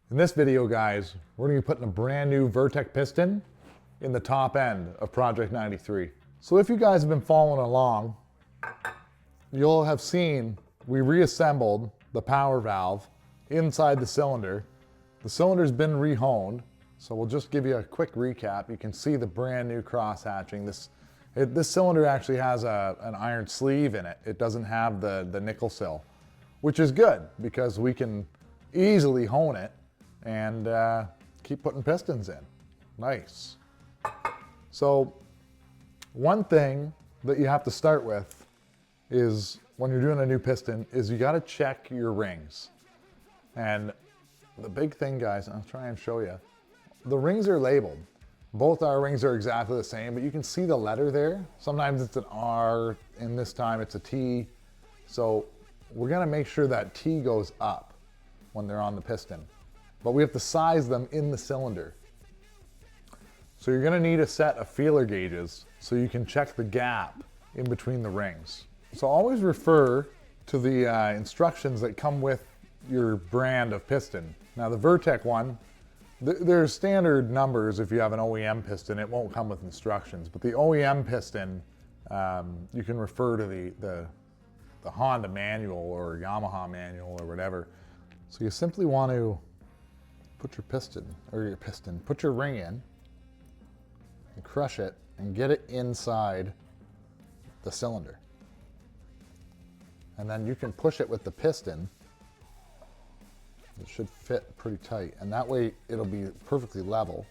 In this video, guys, we're going to be putting a brand new Vertec piston in the top end of Project 93. So if you guys have been following along, you'll have seen we reassembled the power valve inside the cylinder. The cylinder's been rehoned, so we'll just give you a quick recap. You can see the brand new cross hatching. This cylinder actually has an iron sleeve in it. It doesn't have the nickel sill, which is good because we can easily hone it and keep putting pistons in. Nice. So one thing that you have to start with is when you're doing a new piston is you got to check your rings. And the big thing, guys, I'll try and show you. The rings are labeled. Both our rings are exactly the same, but you can see the letter there. Sometimes it's an R, and this time it's a T. So we're gonna make sure that T goes up when they're on the piston. But we have to size them in the cylinder. So you're gonna need a set of feeler gauges so you can check the gap in between the rings. So always refer to the instructions that come with your brand of piston. Now the Vertec one, there's standard numbers. If you have an OEM piston, it won't come with instructions. But the OEM piston, you can refer to the Honda manual or Yamaha manual or whatever. So you simply want to put your ring in and crush it and get it inside the cylinder. And then you can push it with the piston. It should fit pretty tight, and that way it'll be perfectly level.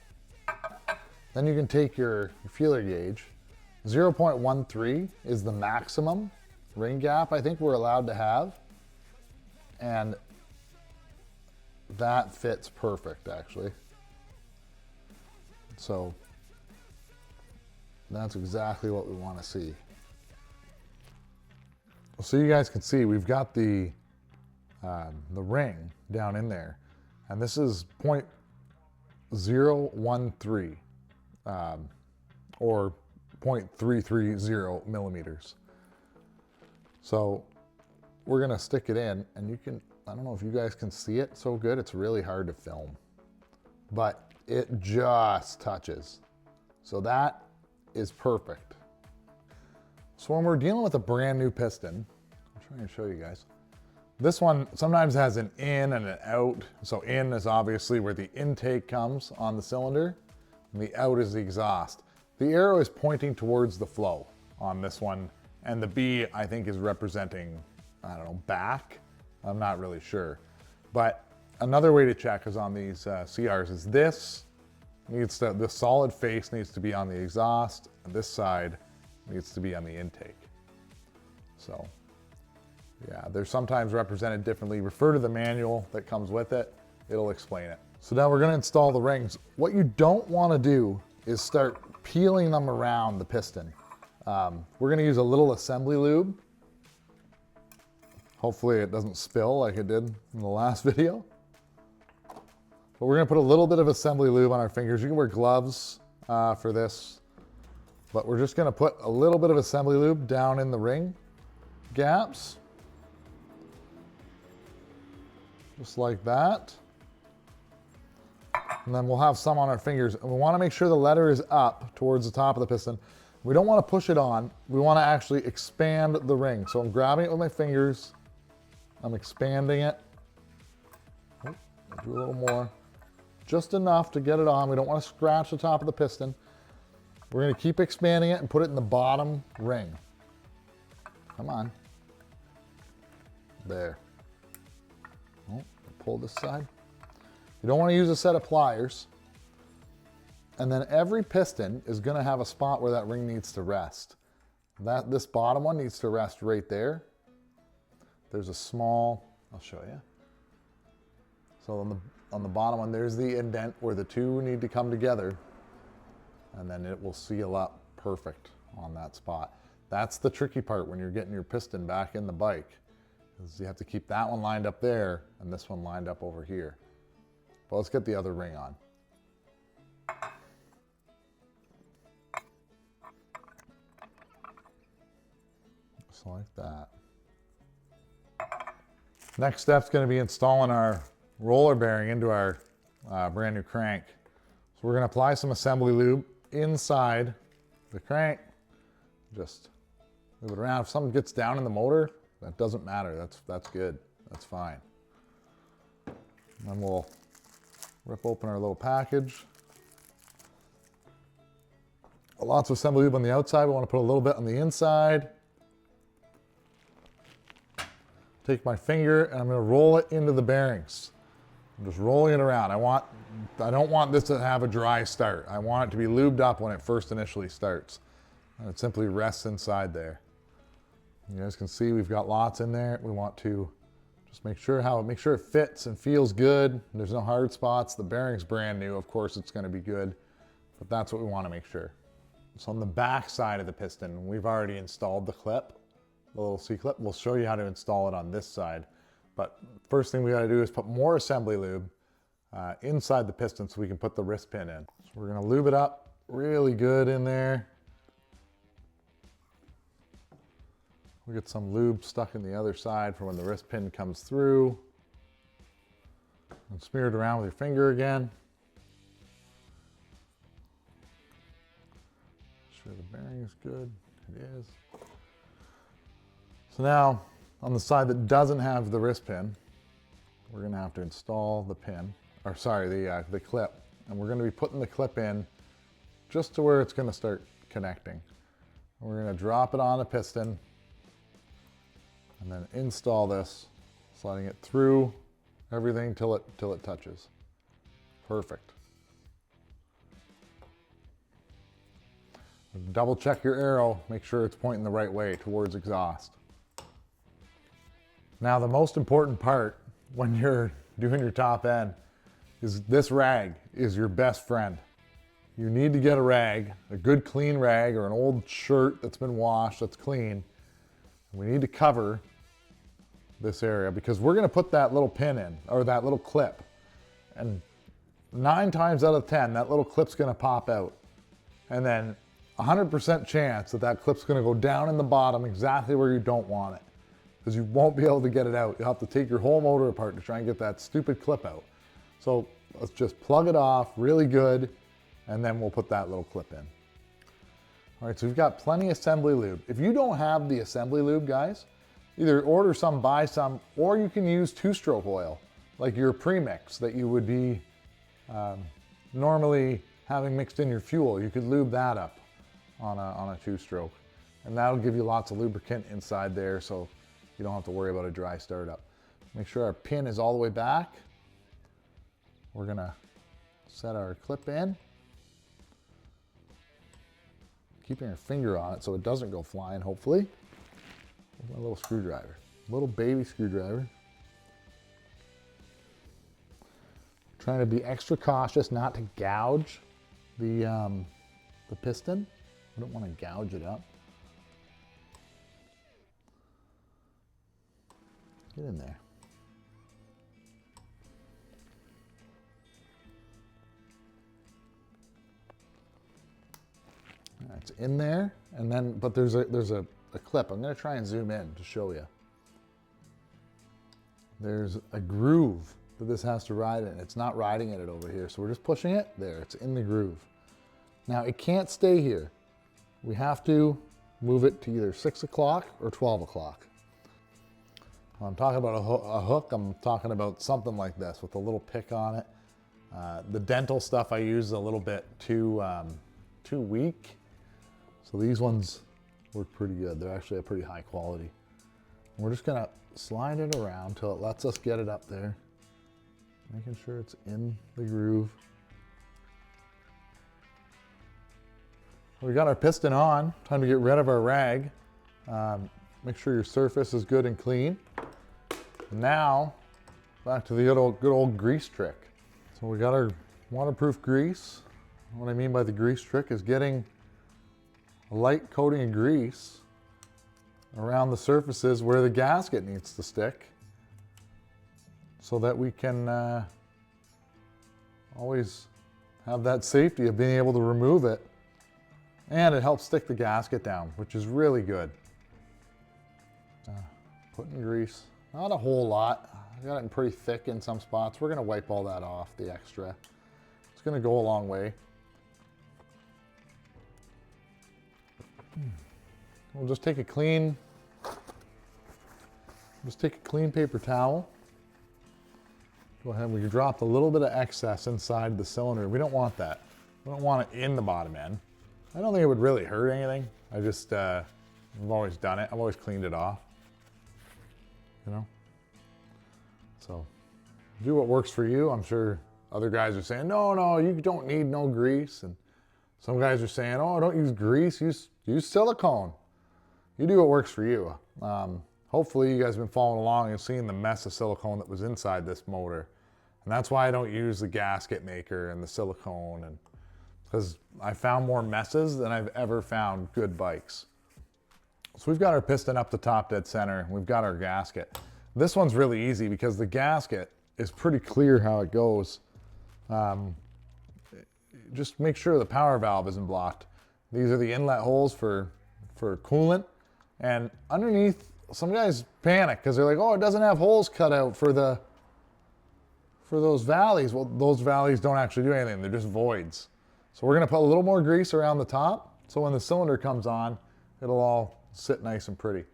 Then you can take your feeler gauge. 0.13 is the maximum ring gap I think we're allowed to have. And that fits perfect, actually. So that's exactly what we want to see. So you guys can see we've got the ring down in there, and this is 0.013 or 0.330 millimeters. So we're gonna stick it in, and you can, I don't know if you guys can see it so good, it's really hard to film, but it just touches. So that is perfect. So when we're dealing with a brand new piston, I'll try and show you guys. This one sometimes has an in and an out. So in is obviously where the intake comes on the cylinder, and the out is the exhaust. The arrow is pointing towards the flow on this one, and the B I think is representing, I don't know, back. I'm not really sure. But another way to check is on these CRs is this solid face needs to be on the exhaust, and this side needs to be on the intake. So yeah, they're sometimes represented differently. Refer to the manual that comes with it. It'll explain it. So now we're gonna install the rings. What you don't wanna do is start peeling them around the piston. We're gonna use a little assembly lube. Hopefully it doesn't spill like it did in the last video. But we're gonna put a little bit of assembly lube on our fingers. You can wear gloves for this, but we're just gonna put a little bit of assembly lube down in the ring gaps. Just like that. And then we'll have some on our fingers. And we want to make sure the letter is up towards the top of the piston. We don't want to push it on. We want to actually expand the ring. So I'm grabbing it with my fingers. I'm expanding it. Oh, I'll do a little more. Just enough to get it on. We don't want to scratch the top of the piston. We're going to keep expanding it and put it in the bottom ring. Come on. There. Oh, pull this side. You don't want to use a set of pliers. And then every piston is going to have a spot where that ring needs to rest. This bottom one needs to rest right there. There's a small, I'll show you. So on the bottom one, there's the indent where the two need to come together. And then it will seal up perfect on that spot. That's the tricky part when you're getting your piston back in the bike. Is you have to keep that one lined up there and this one lined up over here. But let's get the other ring on. Just like that. Next step's going to be installing our roller bearing into our brand new crank. So we're gonna apply some assembly lube inside the crank. Just move it around. If something gets down in the motor, that doesn't matter. That's good. That's fine. And then we'll rip open our little package. Lots of assembly lube on the outside. We want to put a little bit on the inside. Take my finger and I'm going to roll it into the bearings. I'm just rolling it around. I don't want this to have a dry start. I want it to be lubed up when it first initially starts. And it simply rests inside there. You guys can see we've got lots in there. We want to just make sure it fits and feels good. There's no hard spots. The bearing's brand new. Of course it's going to be good, but that's what we want to make sure. So on the back side of the piston, we've already installed the clip, the little C-clip. We'll show you how to install it on this side. But first thing we got to do is put more assembly lube inside the piston so we can put the wrist pin in. So we're going to lube it up really good in there. We get some lube stuck in the other side for when the wrist pin comes through. And smear it around with your finger again. Make sure the bearing is good. It is. So now, on the side that doesn't have the wrist pin, we're going to have to install the pin, or sorry, the clip. And we're going to be putting the clip in just to where it's going to start connecting. And we're going to drop it on the piston and then install this, sliding it through everything till it touches. Perfect. Double check your arrow, make sure it's pointing the right way towards exhaust. Now the most important part when you're doing your top end is this rag is your best friend. You need to get a rag, a good clean rag or an old shirt that's been washed, that's clean. We need to cover this area because we're going to put that little pin in, or that little clip. And 9 times out of 10, that little clip's going to pop out. And then 100% chance that that clip's going to go down in the bottom exactly where you don't want it. Because you won't be able to get it out. You'll have to take your whole motor apart to try and get that stupid clip out. So let's just plug it off really good, and then we'll put that little clip in. All right, so we've got plenty of assembly lube. If you don't have the assembly lube, guys, either order some, buy some, or you can use 2-stroke oil, like your premix that you would be normally having mixed in your fuel. You could lube that up on a 2-stroke, and that'll give you lots of lubricant inside there, so you don't have to worry about a dry startup. Make sure our pin is all the way back. We're gonna set our clip in, keeping our finger on it so it doesn't go flying, hopefully. My little screwdriver, little baby screwdriver. Trying to be extra cautious not to gouge the piston. We don't want to gouge it up. Get in there. It's in there, and then, but there's a clip. I'm going to try and zoom in to show you. There's a groove that this has to ride in. It's not riding in it over here, so we're just pushing it. There, it's in the groove. Now, it can't stay here. We have to move it to either 6 o'clock or 12 o'clock. When I'm talking about a hook, I'm talking about something like this with a little pick on it. The dental stuff I use is a little bit too weak. So these ones work pretty good. They're actually a pretty high quality. And we're just gonna slide it around until it lets us get it up there. Making sure it's in the groove. We got our piston on. Time to get rid of our rag. Make sure your surface is good and clean. Now, back to the good old grease trick. So we got our waterproof grease. What I mean by the grease trick is getting a light coating of grease around the surfaces where the gasket needs to stick so that we can always have that safety of being able to remove it. And it helps stick the gasket down, which is really good. Putting grease, not a whole lot. I got it in pretty thick in some spots. We're gonna wipe all that off, the extra. It's gonna go a long way. We'll just take a clean paper towel. Go ahead, we dropped a little bit of excess inside the cylinder. We don't want that. We don't want it in the bottom end. I don't think it would really hurt anything. I just, I've always done it. I've always cleaned it off, you know? So do what works for you. I'm sure other guys are saying, no, you don't need no grease. And some guys are saying, oh, don't use grease, use silicone. You do what works for you. Hopefully you guys have been following along and seeing the mess of silicone that was inside this motor. And that's why I don't use the gasket maker and the silicone, and because I found more messes than I've ever found good bikes. So we've got our piston up the top dead center, and we've got our gasket. This one's really easy because the gasket is pretty clear how it goes. Just make sure the power valve isn't blocked. These are the inlet holes for coolant. And underneath, some guys panic because they're like, oh, it doesn't have holes cut out for those valleys. Well, those valleys don't actually do anything. They're just voids. So we're gonna put a little more grease around the top, so when the cylinder comes on, it'll all sit nice and pretty.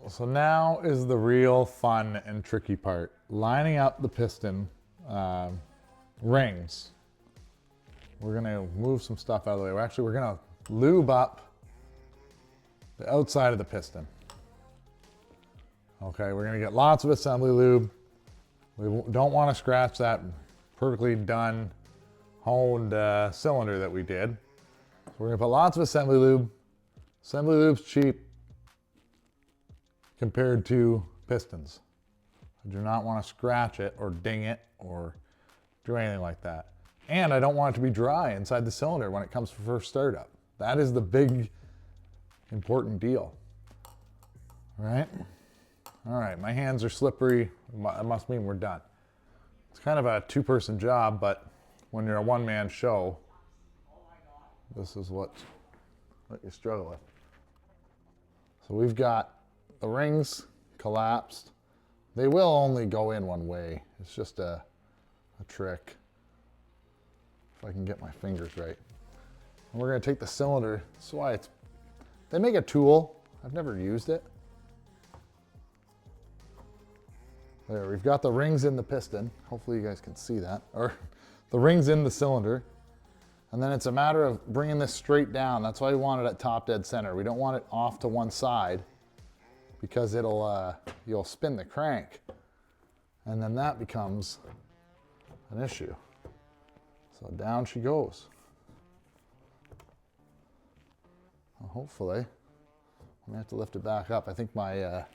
So now is the real fun and tricky part. Lining up the piston rings. We're gonna move some stuff out of the way. We're gonna lube up the outside of the piston. Okay, we're gonna get lots of assembly lube. We don't wanna scratch that perfectly done, honed cylinder that we did. So we're gonna put lots of assembly lube. Assembly lube's cheap compared to pistons. I do not wanna scratch it or ding it or do anything like that. And I don't want it to be dry inside the cylinder when it comes for first startup. That is the big, important deal, right? All right, my hands are slippery. That must mean we're done. It's kind of a two-person job, but when you're a one-man show, this is what you struggle with. So we've got the rings collapsed. They will only go in one way. It's just a trick. If I can get my fingers right. And we're gonna take the cylinder. That's why they make a tool. I've never used it. There, we've got the rings in the piston. Hopefully you guys can see that. Or the rings in the cylinder. And then it's a matter of bringing this straight down. That's why we want it at top dead center. We don't want it off to one side because you'll spin the crank. And then that becomes an issue. So down she goes. Well, hopefully, I'm gonna have to lift it back up. I think my, yeah,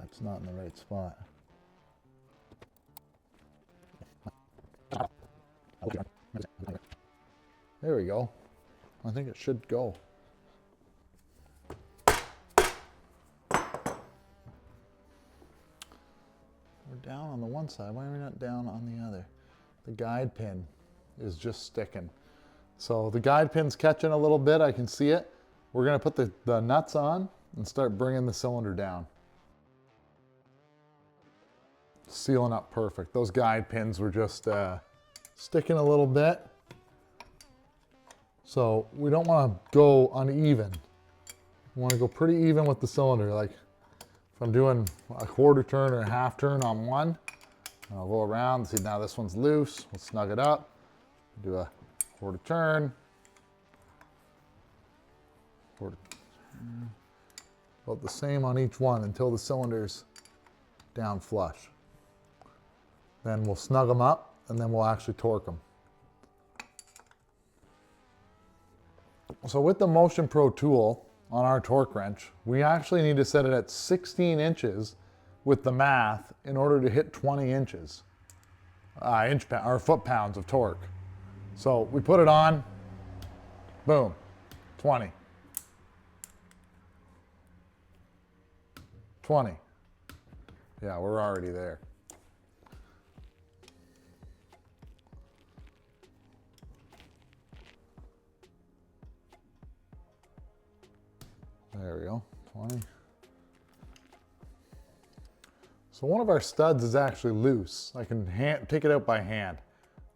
it's not in the right spot. There we go. I think it should go. We're down on the one side. Why are we not down on the other? The guide pin is just sticking. So the guide pin's catching a little bit. I can see it. We're gonna put the nuts on and start bringing the cylinder down. Sealing up perfect. Those guide pins were just sticking a little bit. So we don't want to go uneven. We want to go pretty even with the cylinder. Like if I'm doing a quarter turn or a half turn on one, I'll go around. See, now this one's loose. We'll snug it up. Do a quarter turn. Quarter turn. About the same on each one until the cylinder's down flush. Then we'll snug them up and then we'll actually torque them. So with the Motion Pro tool on our torque wrench, we actually need to set it at 16 inches with the math in order to hit 20 inches, or foot-pounds of torque. So we put it on, boom, 20. 20. Yeah, we're already there. There we go, 20. So one of our studs is actually loose. I can take it out by hand.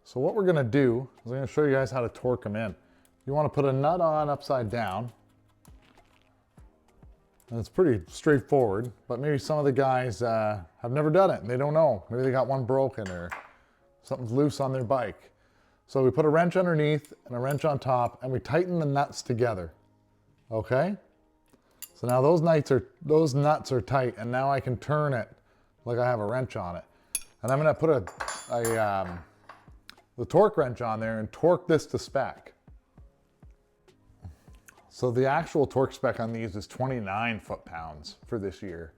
So what we're gonna do is I'm gonna show you guys how to torque them in. You wanna put a nut on upside down. And it's pretty straightforward, but maybe some of the guys have never done it and they don't know. Maybe they got one broken or something's loose on their bike. So we put a wrench underneath and a wrench on top and we tighten the nuts together, okay? So now those nuts are tight and now I can turn it like I have a wrench on it. And I'm gonna put the torque wrench on there and torque this to spec. So the actual torque spec on these is 29 foot-pounds for this year.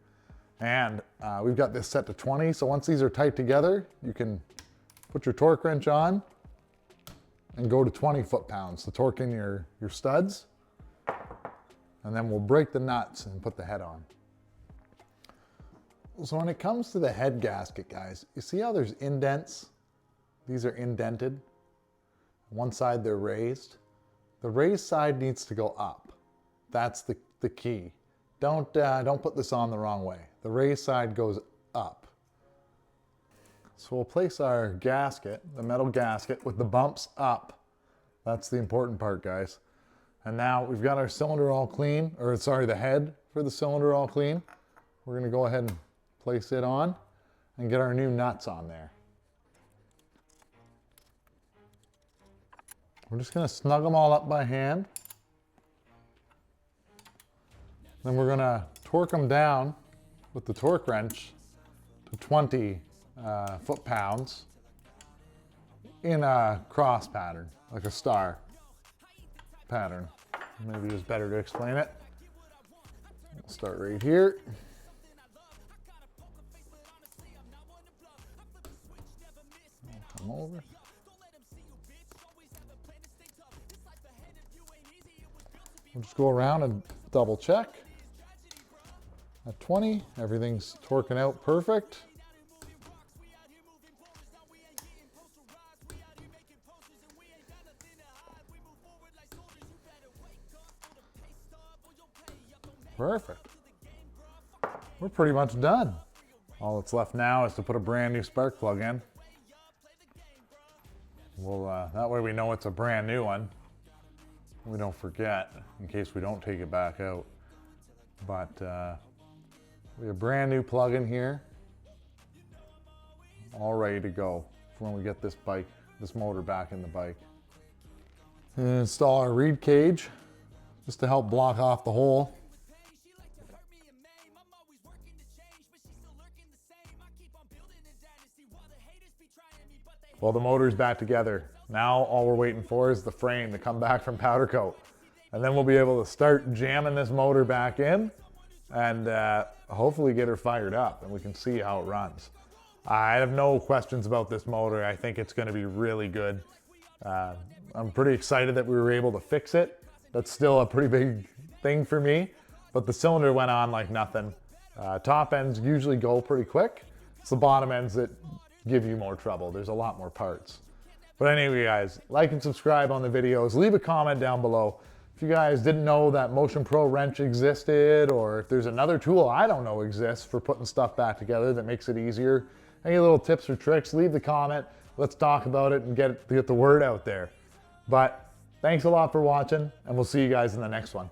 And we've got this set to 20, so once these are tight together, you can put your torque wrench on and go to 20 foot-pounds to torque in your studs. And then we'll break the nuts and put the head on. So when it comes to the head gasket, guys, you see how there's indents? These are indented. One side they're raised. The raised side needs to go up. That's the key. Don't put this on the wrong way. The raised side goes up. So we'll place our gasket, the metal gasket, with the bumps up. That's the important part, guys. And now we've got our cylinder all clean, or sorry, the head for the cylinder all clean. We're gonna go ahead and place it on and get our new nuts on there. We're just gonna snug them all up by hand. Then we're gonna torque them down with the torque wrench to 20 foot-pounds in a cross pattern, like a star pattern. Maybe it's better to explain it. We'll start right here. Come over. We'll just go around and double check. At 20, everything's torquing out perfect. Perfect. We're pretty much done. All that's left now is to put a brand new spark plug in. We'll, that way we know it's a brand new one. We don't forget in case we don't take it back out. But we have a brand new plug in here, all ready to go for when we get this motor back in the bike. And install our reed cage just to help block off the hole. Well, the motor's back together. Now all we're waiting for is the frame to come back from powder coat. And then we'll be able to start jamming this motor back in and hopefully get her fired up and we can see how it runs. I have no questions about this motor. I think it's gonna be really good. I'm pretty excited that we were able to fix it. That's still a pretty big thing for me, but the cylinder went on like nothing. Top ends usually go pretty quick. It's the bottom ends that give you more trouble. There's a lot more parts. But anyway, guys, like and subscribe on the videos. Leave a comment down below. If you guys didn't know that Motion Pro wrench existed, or if there's another tool I don't know exists for putting stuff back together that makes it easier, any little tips or tricks, leave the comment. Let's talk about it and get the word out there. But thanks a lot for watching, and we'll see you guys in the next one.